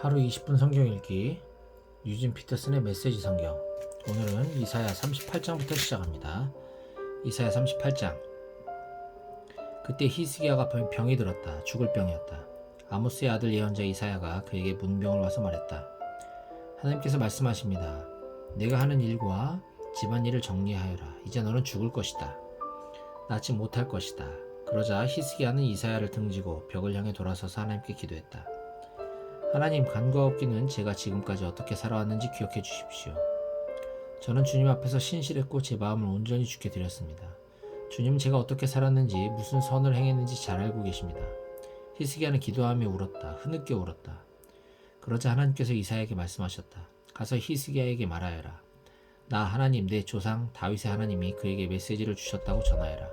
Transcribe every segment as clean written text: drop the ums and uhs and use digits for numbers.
하루 20분 성경 읽기 유진 피터슨의 메시지 성경. 오늘은 이사야 38장부터 시작합니다. 이사야 38장. 그때 히스기야가 병이 들었다. 죽을 병이었다. 아모스의 아들 예언자 이사야가 그에게 문병을 와서 말했다. 하나님께서 말씀하십니다. 내가 하는 일과 집안일을 정리하여라. 이제 너는 죽을 것이다. 낫지 못할 것이다. 그러자 히스기야는 이사야를 등지고 벽을 향해 돌아서서 하나님께 기도했다. 하나님, 간과 없기는 제가 지금까지 어떻게 살아왔는지 기억해 주십시오. 저는 주님 앞에서 신실했고 제 마음을 온전히 주께 드렸습니다. 주님은 제가 어떻게 살았는지 무슨 선을 행했는지 잘 알고 계십니다. 히스기야는 기도하며 울었다. 흐느껴 울었다. 그러자 하나님께서 이사야에게 말씀하셨다. 가서 히스기야에게 말하여라. 나 하나님, 내 조상 다윗의 하나님이 그에게 메시지를 주셨다고 전하여라.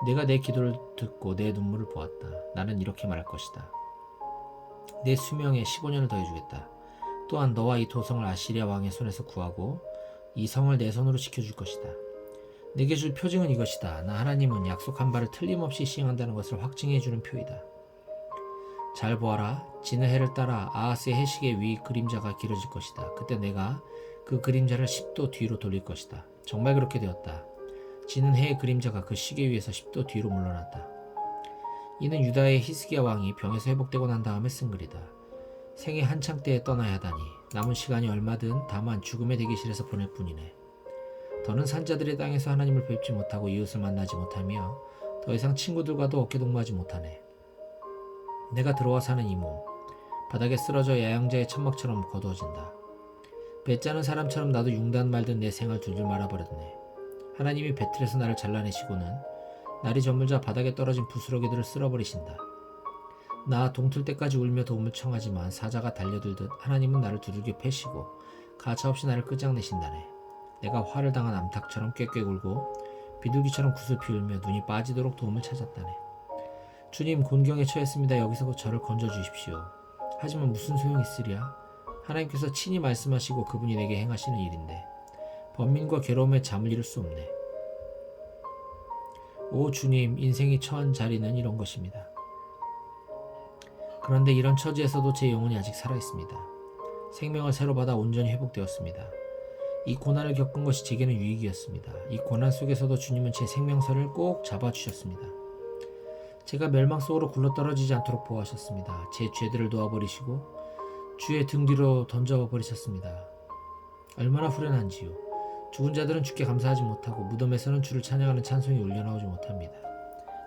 내가 내 기도를 듣고 내 눈물을 보았다. 나는 이렇게 말할 것이다. 내 수명에 15년을 더해주겠다. 또한 너와 이 도성을 아시리아 왕의 손에서 구하고 이 성을 내 손으로 지켜줄 것이다. 내게 줄 표징은 이것이다. 나 하나님은 약속한 바를 틀림없이 시행한다는 것을 확증해주는 표이다. 잘 보아라. 지는 해를 따라 아하스의 해식의 위 그림자가 길어질 것이다. 그때 내가 그 그림자를 10도 뒤로 돌릴 것이다. 정말 그렇게 되었다. 지는 해의 그림자가 그 시계 위에서 10도 뒤로 물러났다. 이는 유다의 히스기야 왕이 병에서 회복되고 난 다음에 쓴 글이다. 생애 한창 때에 떠나야 하다니 남은 시간이 얼마든 다만 죽음의 대기실에서 보낼 뿐이네. 더는 산자들의 땅에서 하나님을 뵙지 못하고 이웃을 만나지 못하며 더 이상 친구들과도 어깨동무하지 못하네. 내가 들어와 사는 이 몸, 바닥에 쓰러져 야영자의 천막처럼 거두어진다. 배짜는 사람처럼 나도 융단 말든 내 생을 둘둘 말아버렸네. 하나님이 배틀에서 나를 잘라내시고는 날이 저물자 바닥에 떨어진 부스러기들을 쓸어버리신다. 나 동틀 때까지 울며 도움을 청하지만 사자가 달려들듯 하나님은 나를 두들겨 패시고 가차없이 나를 끝장내신다네. 내가 화를 당한 암탉처럼 꾀꾀 울고 비둘기처럼 굿을 피우며 눈이 빠지도록 도움을 찾았다네. 주님, 곤경에 처했습니다. 여기서 저를 건져주십시오. 하지만 무슨 소용이 있으랴? 하나님께서 친히 말씀하시고 그분이 내게 행하시는 일인데 번민과 괴로움에 잠을 이룰 수 없네. 오 주님, 인생이 처한 자리는 이런 것입니다. 그런데 이런 처지에서도 제 영혼이 아직 살아있습니다. 생명을 새로 받아 온전히 회복되었습니다. 이 고난을 겪은 것이 제게는 유익이었습니다. 이 고난 속에서도 주님은 제 생명선을 꼭 잡아주셨습니다. 제가 멸망 속으로 굴러떨어지지 않도록 보호하셨습니다. 제 죄들을 놓아버리시고 주의 등 뒤로 던져버리셨습니다. 얼마나 후련한지요. 죽은 자들은 주께 감사하지 못하고 무덤에서는 주를 찬양하는 찬송이 울려나오지 못합니다.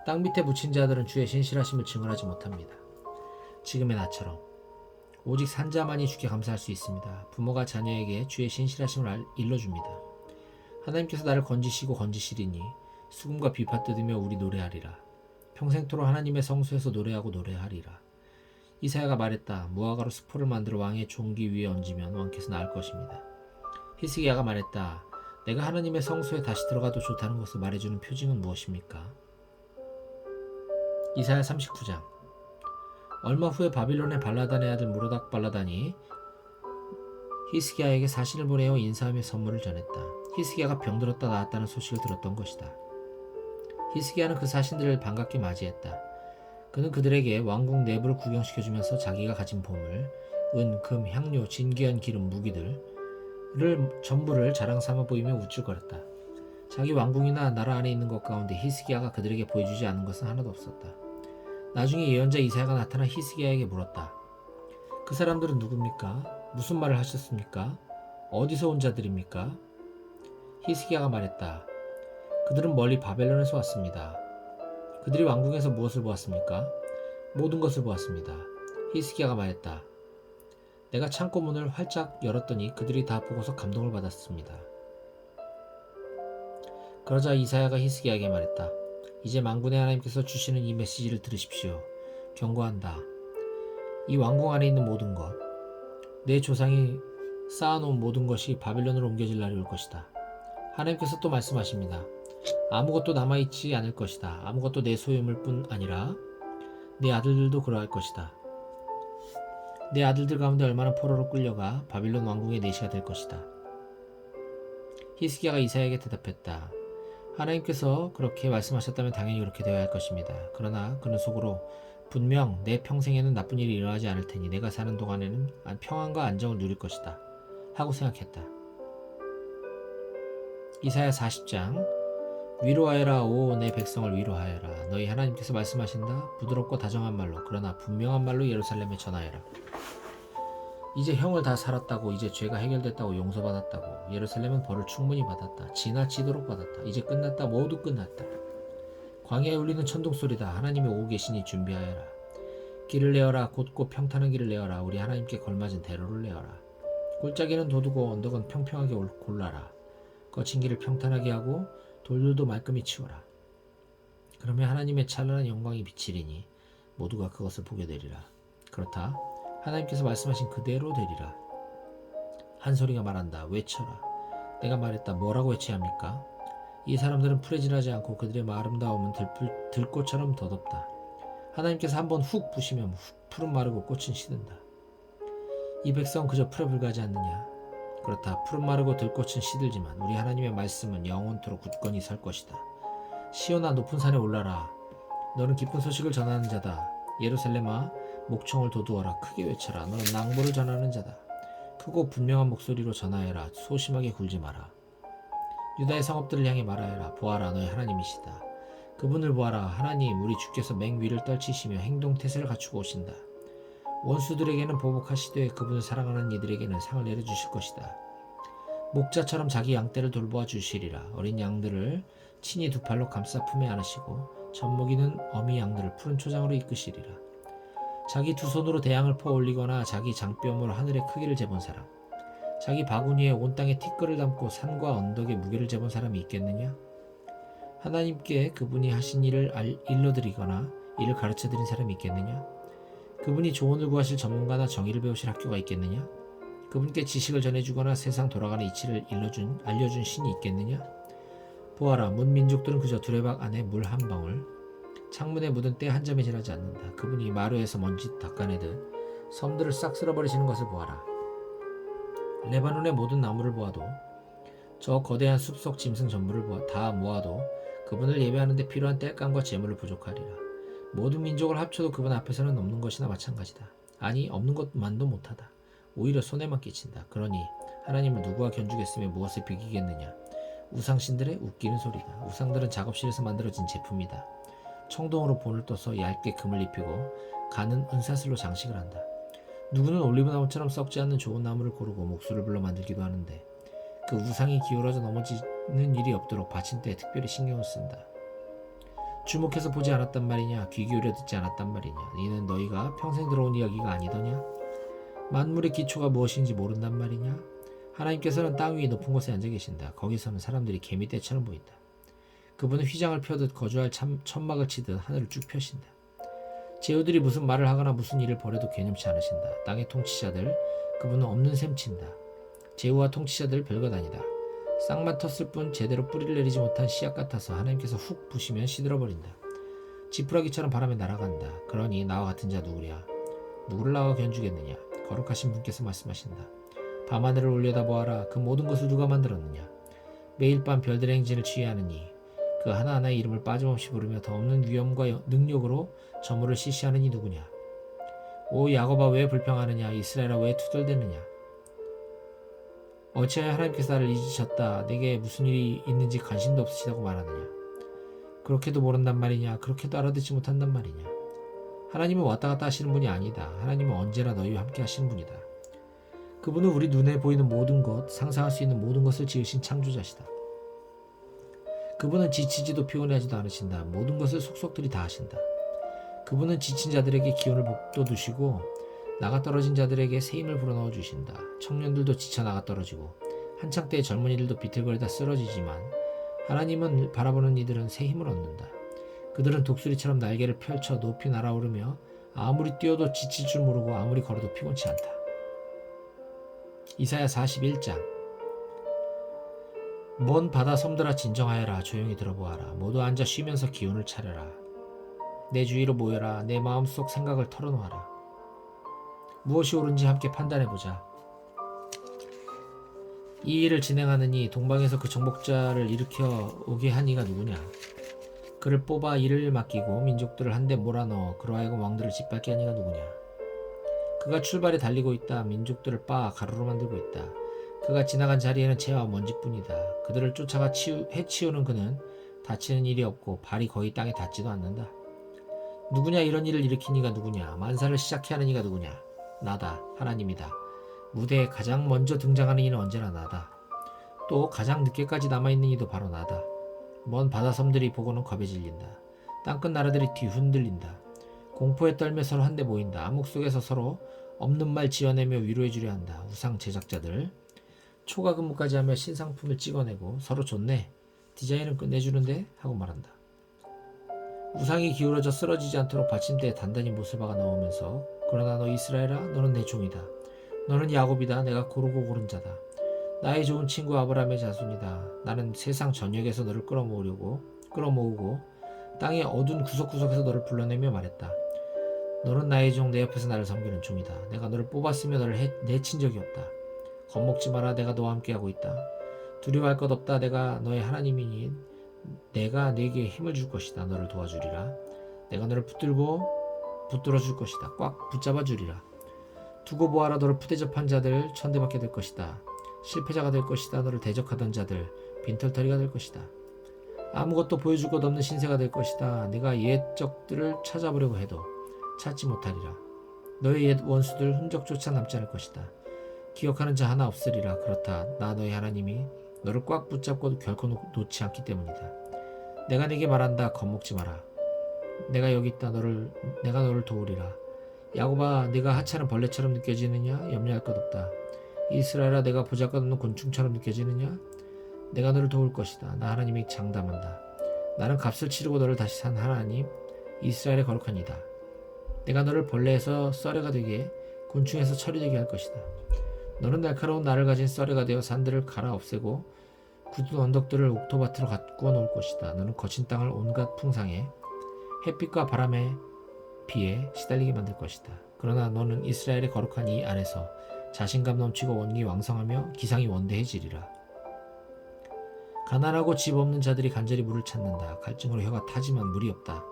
땅 밑에 묻힌 자들은 주의 신실하심을 증언하지 못합니다. 지금의 나처럼 오직 산자만이 주께 감사할 수 있습니다. 부모가 자녀에게 주의 신실하심을 일러줍니다. 하나님께서 나를 건지시리니 수금과 비파 뜯으며 우리 노래하리라. 평생토록 하나님의 성소에서 노래하고 노래하리라. 이사야가 말했다. 무화과로 수포를 만들어 왕의 종기 위에 얹으면 왕께서 나을 것입니다. 히스기야가 말했다. 내가 하나님의 성소에 다시 들어가도 좋다는 것을 말해주는 표징은 무엇입니까? 이사야 39장. 얼마 후에 바빌론의 발라단의 아들 무로닥 발라단이 히스기야에게 사신을 보내어 인사하며 선물을 전했다. 히스기야가 병들었다 나았다는 소식을 들었던 것이다. 히스기야는 그 사신들을 반갑게 맞이했다. 그는 그들에게 왕궁 내부를 구경시켜주면서 자기가 가진 보물, 은, 금, 향료, 진귀한 기름, 무기들 전부를 자랑 삼아 보이며 우쭐거렸다. 자기 왕궁이나 나라 안에 있는 것 가운데 히스기야가 그들에게 보여주지 않은 것은 하나도 없었다. 나중에 예언자 이사야가 나타나 히스기야에게 물었다. 그 사람들은 누굽니까? 무슨 말을 하셨습니까? 어디서 온 자들입니까? 히스기야가 말했다. 그들은 멀리 바벨론에서 왔습니다. 그들이 왕궁에서 무엇을 보았습니까? 모든 것을 보았습니다. 히스기야가 말했다. 내가 창고 문을 활짝 열었더니 그들이 다 보고서 감동을 받았습니다. 그러자 이사야가 히스기야에게 말했다. 이제 만군의 하나님께서 주시는 이 메시지를 들으십시오. 경고한다. 이 왕궁 안에 있는 모든 것, 내 조상이 쌓아놓은 모든 것이 바빌론으로 옮겨질 날이 올 것이다. 하나님께서 또 말씀하십니다. 아무것도 남아있지 않을 것이다. 아무것도 내 소유물 뿐 아니라 내 아들들도 그러할 것이다. 내 아들들 가운데 얼마나 포로로 끌려가 바빌론 왕궁의 내시가 될 것이다. 히스기야가 이사야에게 대답했다. 하나님께서 그렇게 말씀하셨다면 당연히 그렇게 되어야 할 것입니다. 그러나 그는 속으로 분명 내 평생에는 나쁜 일이 일어나지 않을 테니 내가 사는 동안에는 평안과 안정을 누릴 것이다 하고 생각했다. 이사야 40장 위로하여라 오 내 백성을 위로하여라. 너희 하나님께서 말씀하신다. 부드럽고 다정한 말로 그러나 분명한 말로 예루살렘에 전하여라. 이제 형을 다 살았다고, 이제 죄가 해결됐다고, 용서받았다고, 예루살렘은 벌을 충분히 받았다. 지나치도록 받았다. 이제 끝났다. 모두 끝났다. 광야에 울리는 천둥소리다. 하나님이 오고 계시니 준비하여라. 길을 내어라. 곧고 평탄한 길을 내어라. 우리 하나님께 걸맞은 대로를 내어라. 골짜기는 돋우고 언덕은 평평하게 골라라. 거친 길을 평탄하게 하고 돌들도 말끔히 치워라. 그러면 하나님의 찬란한 영광이 비치리니 모두가 그것을 보게 되리라. 그렇다. 하나님께서 말씀하신 그대로 되리라. 한 소리가 말한다. 외쳐라. 내가 말했다. 뭐라고 외쳐야 합니까? 이 사람들은 풀해질하지 않고 그들의 아름다움은 들꽃처럼 덧없다. 하나님께서 한번 훅 부시면 풀은 마르고 꽃은 시든다. 이 백성은 그저 풀에 불과하지 않느냐? 그렇다. 풀은 마르고 들꽃은 시들지만 우리 하나님의 말씀은 영원토록 굳건히 설 것이다. 시온아 높은 산에 올라라. 너는 기쁜 소식을 전하는 자다. 예루살렘아 목청을 돋우어라. 크게 외쳐라. 너는 낭보를 전하는 자다. 크고 분명한 목소리로 전하여라. 소심하게 굴지 마라. 유다의 성읍들을 향해 말하여라. 보아라 너희 하나님이시다. 그분을 보아라. 하나님 우리 주께서 맹 위를 떨치시며 행동태세를 갖추고 오신다. 원수들에게는 보복하시되 그분을 사랑하는 이들에게는 상을 내려주실 것이다. 목자처럼 자기 양떼를 돌보아 주시리라. 어린 양들을 친히 두 팔로 감싸 품에 안으시고 젖먹이는 어미 양들을 푸른 초장으로 이끄시리라. 자기 두 손으로 대양을 퍼 올리거나 자기 장뼘으로 하늘의 크기를 재본 사람, 자기 바구니에 온 땅의 티끌을 담고 산과 언덕의 무게를 재본 사람이 있겠느냐? 하나님께 그분이 하신 일을 일러드리거나 이를 가르쳐드린 사람이 있겠느냐? 그분이 조언을 구하실 전문가나 정의를 배우실 학교가 있겠느냐? 그분께 지식을 전해주거나 세상 돌아가는 이치를 알려준 신이 있겠느냐? 보아라 문민족들은 그저 두레박 안에 물 한 방울, 창문에 묻은 때 한 점에 지나지 않는다. 그분이 마루에서 먼지 닦아내듯 섬들을 싹 쓸어버리시는 것을 보아라. 레바논의 모든 나무를 보아도 저 거대한 숲속 짐승 전부를 다 모아도 그분을 예배하는 데 필요한 땔감과 재물을 부족하리라. 모든 민족을 합쳐도 그분 앞에서는 없는 것이나 마찬가지다. 아니 없는 것만도 못하다. 오히려 손해만 끼친다. 그러니 하나님을 누구와 견주겠으며 무엇을 비기겠느냐? 우상신들의 웃기는 소리다. 우상들은 작업실에서 만들어진 제품이다. 청동으로 본을 떠서 얇게 금을 입히고 가는 은사슬로 장식을 한다. 누구는 올리브나무처럼 썩지 않는 좋은 나무를 고르고 목수를 불러 만들기도 하는데 그 우상이 기울어져 넘어지는 일이 없도록 받침대에 특별히 신경을 쓴다. 주목해서 보지 않았단 말이냐? 귀 기울여 듣지 않았단 말이냐? 이는 너희가 평생 들어온 이야기가 아니더냐? 만물의 기초가 무엇인지 모른단 말이냐? 하나님께서는 땅 위 높은 곳에 앉아 계신다. 거기서는 사람들이 개미떼처럼 보인다. 그분은 휘장을 펴듯 거주할 천막을 치듯 하늘을 쭉 펴신다. 제후들이 무슨 말을 하거나 무슨 일을 벌여도 개념치 않으신다. 땅의 통치자들 그분은 없는 셈 친다. 제후와 통치자들 별것 아니다. 싹만 텄을 뿐 제대로 뿌리를 내리지 못한 씨앗 같아서 하나님께서 훅 부시면 시들어버린다. 지푸라기처럼 바람에 날아간다. 그러니 나와 같은 자 누구랴? 누구를 나와 견주겠느냐? 거룩하신 분께서 말씀하신다. 밤하늘을 올려다보아라. 그 모든 것을 누가 만들었느냐? 매일 밤 별들의 행진을 취하느니 그 하나하나의 이름을 빠짐없이 부르며 더 없는 위엄과 능력으로 저물을 시시하는 이 누구냐? 오 야곱아 왜 불평하느냐? 이스라엘아 왜 투덜대느냐? 어찌하여 하나님께서 나를 잊으셨다. 내게 무슨 일이 있는지 관심도 없으시다고 말하느냐? 그렇게도 모른단 말이냐? 그렇게도 알아듣지 못한단 말이냐? 하나님은 왔다 갔다 하시는 분이 아니다. 하나님은 언제나 너희와 함께 하시는 분이다. 그분은 우리 눈에 보이는 모든 것, 상상할 수 있는 모든 것을 지으신 창조자시다. 그분은 지치지도 피곤해하지도 않으신다. 모든 것을 속속들이 다 하신다. 그분은 지친 자들에게 기운을 북돋우시고 나가 떨어진 자들에게 새 힘을 불어넣어 주신다. 청년들도 지쳐 나가 떨어지고 한창 때의 젊은이들도 비틀거리다 쓰러지지만 하나님은 바라보는 이들은 새 힘을 얻는다. 그들은 독수리처럼 날개를 펼쳐 높이 날아오르며 아무리 뛰어도 지칠 줄 모르고 아무리 걸어도 피곤치 않다. 이사야 41장 먼 바다 섬들아 진정하여라. 조용히 들어보아라. 모두 앉아 쉬면서 기운을 차려라. 내 주위로 모여라. 내 마음속 생각을 털어놓아라. 무엇이 옳은지 함께 판단해보자. 이 일을 진행하느니 동방에서 그 정복자를 일으켜 오게 한 이가 누구냐? 그를 뽑아 일을 맡기고 민족들을 한데 몰아넣어 그로 하여금 왕들을 짓밟게 하니가 누구냐. 그가 출발에 달리고 있다. 민족들을 빻아 가루로 만들고 있다. 그가 지나간 자리에는 재와 먼지뿐이다. 그들을 쫓아가 해치우는 그는 다치는 일이 없고 발이 거의 땅에 닿지도 않는다. 누구냐 이런 일을 일으킨 이가 누구냐. 만사를 시작해 하는 이가 누구냐. 나다. 하나님이다. 무대에 가장 먼저 등장하는 이는 언제나 나다. 또 가장 늦게까지 남아있는 이도 바로 나다. 먼 바다섬들이 보고는 겁에 질린다. 땅끝 나라들이 뒤흔들린다. 공포에 떨며 서로 한데 모인다. 암흑 속에서 서로 없는 말 지어내며 위로해주려 한다. 우상 제작자들 초과 근무까지 하며 신상품을 찍어내고 서로 좋네. 디자인은 끝내주는데 하고 말한다. 우상이 기울어져 쓰러지지 않도록 받침대에 단단히 못을 박아 넣으면서 그러나 너 이스라엘아 너는 내 종이다. 너는 야곱이다. 내가 고르고 고른 자다. 나의 좋은 친구 아브라함의 자손이다. 나는 세상 전역에서 너를 끌어모으고 땅의 어두운 구석구석에서 너를 불러내며 말했다. 너는 나의 종, 내 옆에서 나를 섬기는 종이다. 내가 너를 뽑았으며 너를 내친 적이 없다. 겁먹지 마라. 내가 너와 함께하고 있다. 두려워할 것 없다. 내가 너의 하나님이니 내가 네게 힘을 줄 것이다. 너를 도와주리라. 내가 너를 붙들어 줄 것이다. 꽉 붙잡아 주리라. 두고 보아라. 너를 푸대접한 자들 천대받게 될 것이다. 실패자가 될 것이다. 너를 대적하던 자들 빈털터리가 될 것이다. 아무것도 보여줄 것 없는 신세가 될 것이다. 네가 옛 적들을 찾아보려고 해도 찾지 못하리라. 너의 옛 원수들 흔적조차 남지 않을 것이다. 기억하는 자 하나 없으리라. 그렇다. 나 너의 하나님이 너를 꽉 붙잡고 결코 놓지 않기 때문이다. 내가 네게 말한다. 겁먹지 마라. 내가 여기 있다. 내가 너를 도우리라. 야곱아, 네가 하찮은 벌레처럼 느껴지느냐? 염려할 것 없다. 이스라엘아, 내가 보잘것없는 곤충처럼 느껴지느냐? 내가 너를 도울 것이다. 나 하나님이 장담한다. 나는 값을 치르고 너를 다시 산 하나님, 이스라엘의 거룩한 이다. 내가 너를 벌레에서 썰애가 되게, 곤충에서 철이 되게 할 것이다. 너는 날카로운 날을 가진 썰애가 되어 산들을 갈아 없애고 굳은 언덕들을 옥토밭으로 가꾸어 놓을 것이다. 너는 거친 땅을 온갖 풍상에 햇빛과 바람에 비에 시달리게 만들 것이다. 그러나 너는 이스라엘의 거룩한 이 안에서 자신감 넘치고 원기 왕성하며 기상이 원대해지리라. 가난하고 집 없는 자들이 간절히 물을 찾는다. 갈증으로 혀가 타지만 물이 없다.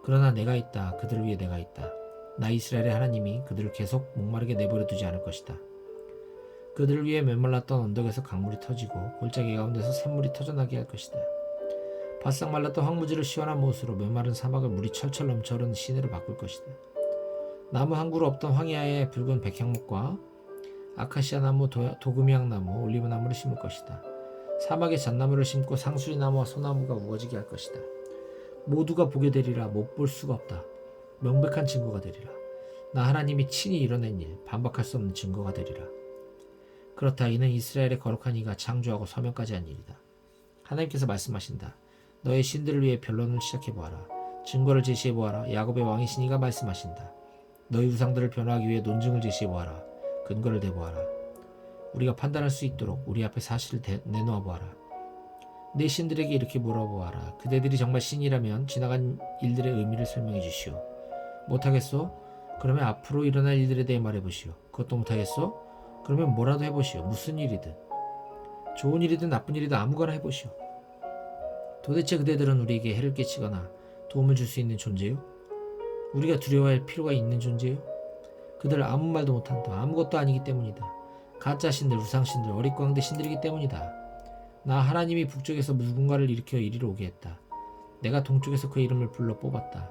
그러나 내가 있다. 그들을 위해 내가 있다. 나 이스라엘의 하나님이 그들을 계속 목마르게 내버려 두지 않을 것이다. 그들을 위해 메말랐던 언덕에서 강물이 터지고 골짜기 가운데서 샘물이 터져나게 할 것이다. 바싹 말랐던 황무지를 시원한 못으로 메마른 사막을 물이 철철 넘쳐 흐르는 시내로 바꿀 것이다. 나무 한 그루 없던 황야에 붉은 백향목과 아카시아 나무, 도금향 나무, 올리브 나무를 심을 것이다. 사막에 잣나무를 심고 상수리 나무와 소나무가 우거지게 할 것이다. 모두가 보게 되리라. 못 볼 수가 없다. 명백한 증거가 되리라. 나 하나님이 친히 이뤄낸 일, 반박할 수 없는 증거가 되리라. 그렇다. 이는 이스라엘의 거룩한 이가 창조하고 서명까지 한 일이다. 하나님께서 말씀하신다. 너의 신들을 위해 변론을 시작해보아라. 증거를 제시해보아라. 야곱의 왕이신 이가 말씀하신다. 너희 우상들을 변호하기 위해 논증을 제시해보아라. 근거를 대보아라. 우리가 판단할 수 있도록 우리 앞에 사실을 내놓아보아라. 내 신들에게 이렇게 물어보아라. 그대들이 정말 신이라면 지나간 일들의 의미를 설명해 주시오. 못하겠소? 그러면 앞으로 일어날 일들에 대해 말해보시오. 그것도 못하겠소? 그러면 뭐라도 해보시오. 무슨 일이든. 좋은 일이든 나쁜 일이든 아무거나 해보시오. 도대체 그대들은 우리에게 해를 끼치거나 도움을 줄 수 있는 존재요? 우리가 두려워할 필요가 있는 존재요? 그들 아무 말도 못한다. 아무것도 아니기 때문이다. 가짜 신들, 우상신들, 어릿광대 신들이기 때문이다. 나 하나님이 북쪽에서 누군가를 일으켜 이리로 오게 했다. 내가 동쪽에서 그 이름을 불러 뽑았다.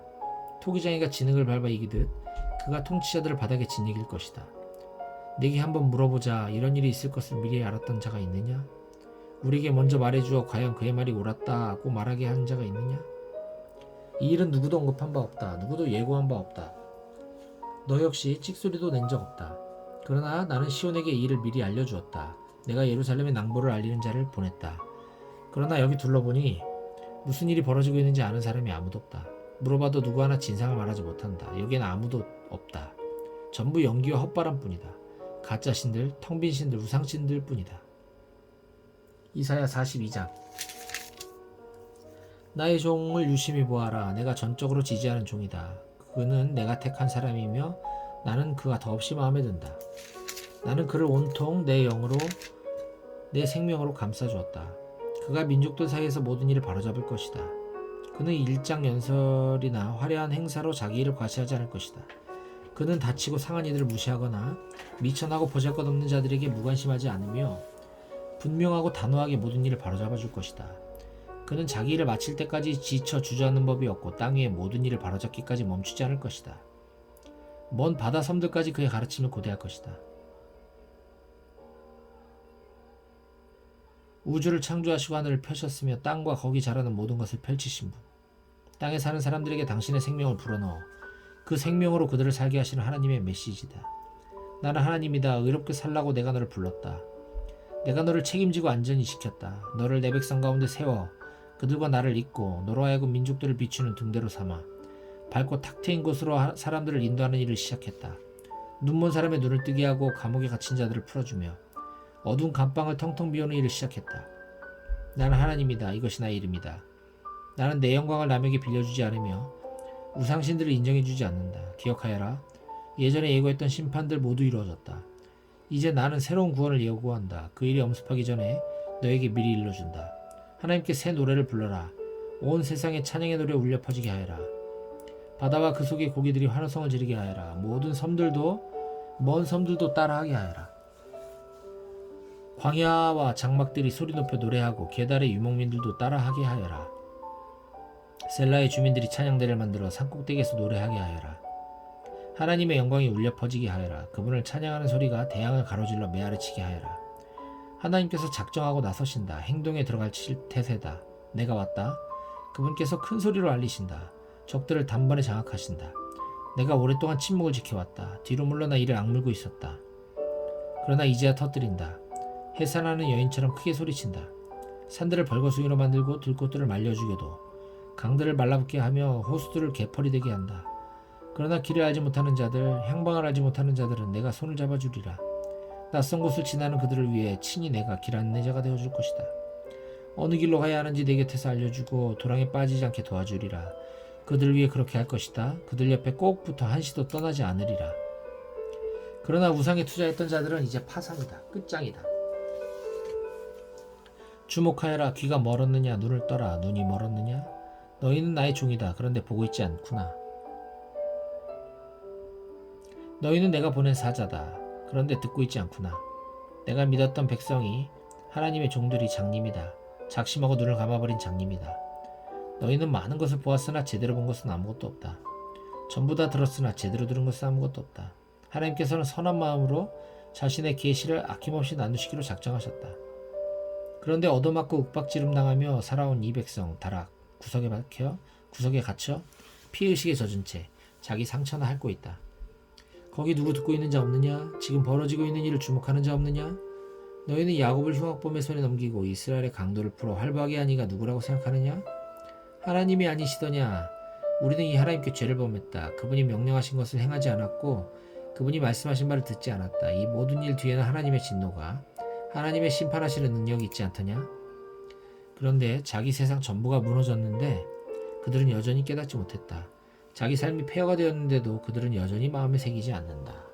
토기장이가 진흙을 밟아 이기듯 그가 통치자들을 바닥에 짓이길 것이다. 내게 한번 물어보자. 이런 일이 있을 것을 미리 알았던 자가 있느냐? 우리에게 먼저 말해주어 과연 그의 말이 옳았다고 말하게 한 자가 있느냐? 이 일은 누구도 언급한 바 없다. 누구도 예고한 바 없다. 너 역시 찍소리도 낸 적 없다. 그러나 나는 시온에게 이 일을 미리 알려주었다. 내가 예루살렘에 낭보를 알리는 자를 보냈다. 그러나 여기 둘러보니 무슨 일이 벌어지고 있는지 아는 사람이 아무도 없다. 물어봐도 누구 하나 진상을 말하지 못한다. 여기에는 아무도 없다. 전부 연기와 헛바람뿐이다. 가짜 신들, 텅빈 신들, 우상신들 뿐이다. 이사야 42장. 나의 종을 유심히 보아라. 내가 전적으로 지지하는 종이다. 그는 내가 택한 사람이며 나는 그가 더없이 마음에 든다. 나는 그를 온통 내 영으로 내 생명으로 감싸주었다. 그가 민족들 사이에서 모든 일을 바로잡을 것이다. 그는 일장연설이나 화려한 행사로 자기 일을 과시하지 않을 것이다. 그는 다치고 상한 이들을 무시하거나 미천하고 보잘것없는 자들에게 무관심하지 않으며 분명하고 단호하게 모든 일을 바로잡아 줄 것이다. 그는 자기 일을 마칠 때까지 지쳐 주저앉는 법이 없고 땅 위의 모든 일을 바로잡기까지 멈추지 않을 것이다. 먼 바다 섬들까지 그의 가르침을 고대할 것이다. 우주를 창조하시고 하늘을 펴셨으며 땅과 거기 자라는 모든 것을 펼치신 분, 땅에 사는 사람들에게 당신의 생명을 불어넣어 그 생명으로 그들을 살게 하시는 하나님의 메시지다. 나는 하나님이다. 의롭게 살라고 내가 너를 불렀다. 내가 너를 책임지고 안전히 지켰다. 너를 내 백성 가운데 세워 그들과 나를 잇고 너로 하여금 민족들을 비추는 등대로 삼아 밝고 탁 트인 곳으로 사람들을 인도하는 일을 시작했다. 눈먼 사람의 눈을 뜨게 하고 감옥에 갇힌 자들을 풀어주며 어두운 감방을 텅텅 비우는 일을 시작했다. 나는 하나님이다. 이것이 나의 이름이다. 나는 내 영광을 남에게 빌려주지 않으며 우상신들을 인정해주지 않는다. 기억하여라. 예전에 예고했던 심판들 모두 이루어졌다. 이제 나는 새로운 구원을 예고한다. 그 일이 엄습하기 전에 너에게 미리 일러준다. 하나님께 새 노래를 불러라. 온 세상에 찬양의 노래 울려 퍼지게 하여라. 바다와 그 속의 고기들이 환호성을 지르게 하여라. 모든 섬들도 먼 섬들도 따라하게 하여라. 광야와 장막들이 소리 높여 노래하고 게달의 유목민들도 따라하게 하여라. 셀라의 주민들이 찬양대를 만들어 산꼭대기에서 노래하게 하여라. 하나님의 영광이 울려 퍼지게 하여라. 그분을 찬양하는 소리가 대양을 가로질러 메아리치게 하여라. 하나님께서 작정하고 나서신다. 행동에 들어갈 태세다. 내가 왔다. 그분께서 큰 소리로 알리신다. 적들을 단번에 장악하신다. 내가 오랫동안 침묵을 지켜왔다. 뒤로 물러나 이를 악물고 있었다. 그러나 이제야 터뜨린다. 해산하는 여인처럼 크게 소리친다. 산들을 벌거숭이로 만들고 들꽃들을 말려 죽여도 강들을 말라붙게 하며 호수들을 개펄이 되게 한다. 그러나 길을 알지 못하는 자들, 향방을 알지 못하는 자들은 내가 손을 잡아주리라. 낯선 곳을 지나는 그들을 위해 친히 내가 길 안내자가 되어줄 것이다. 어느 길로 가야 하는지 내 곁에서 알려주고 도랑에 빠지지 않게 도와주리라. 그들을 위해 그렇게 할 것이다. 그들 옆에 꼭 붙어 한시도 떠나지 않으리라. 그러나 우상에 투자했던 자들은 이제 파산이다. 끝장이다. 주목하여라. 귀가 멀었느냐. 눈을 떠라. 눈이 멀었느냐. 너희는 나의 종이다. 그런데 보고 있지 않구나. 너희는 내가 보낸 사자다. 그런데 듣고 있지 않구나. 내가 믿었던 백성이 하나님의 종들이 장님이다. 작심하고 눈을 감아버린 장님이다. 너희는 많은 것을 보았으나 제대로 본 것은 아무것도 없다. 전부 다 들었으나 제대로 들은 것은 아무것도 없다. 하나님께서는 선한 마음으로 자신의 계시를 아낌없이 나누시기로 작정하셨다. 그런데 얻어맞고 윽박지름 당하며 살아온 이 백성 다락 구석에 갇혀 피의식에 젖은 채 자기 상처나 핥고 있다. 거기 누구 듣고 있는 자 없느냐? 지금 벌어지고 있는 일을 주목하는 자 없느냐? 너희는 야곱을 흉악범의 손에 넘기고 이스라엘의 강도를 풀어 활보하게 한 이가 누구라고 생각하느냐? 하나님이 아니시더냐? 우리는 이 하나님께 죄를 범했다. 그분이 명령하신 것을 행하지 않았고 그분이 말씀하신 말을 듣지 않았다. 이 모든 일 뒤에는 하나님의 진노가 하나님의 심판하시는 능력이 있지 않더냐? 그런데 자기 세상 전부가 무너졌는데 그들은 여전히 깨닫지 못했다. 자기 삶이 폐허가 되었는데도 그들은 여전히 마음에 새기지 않는다.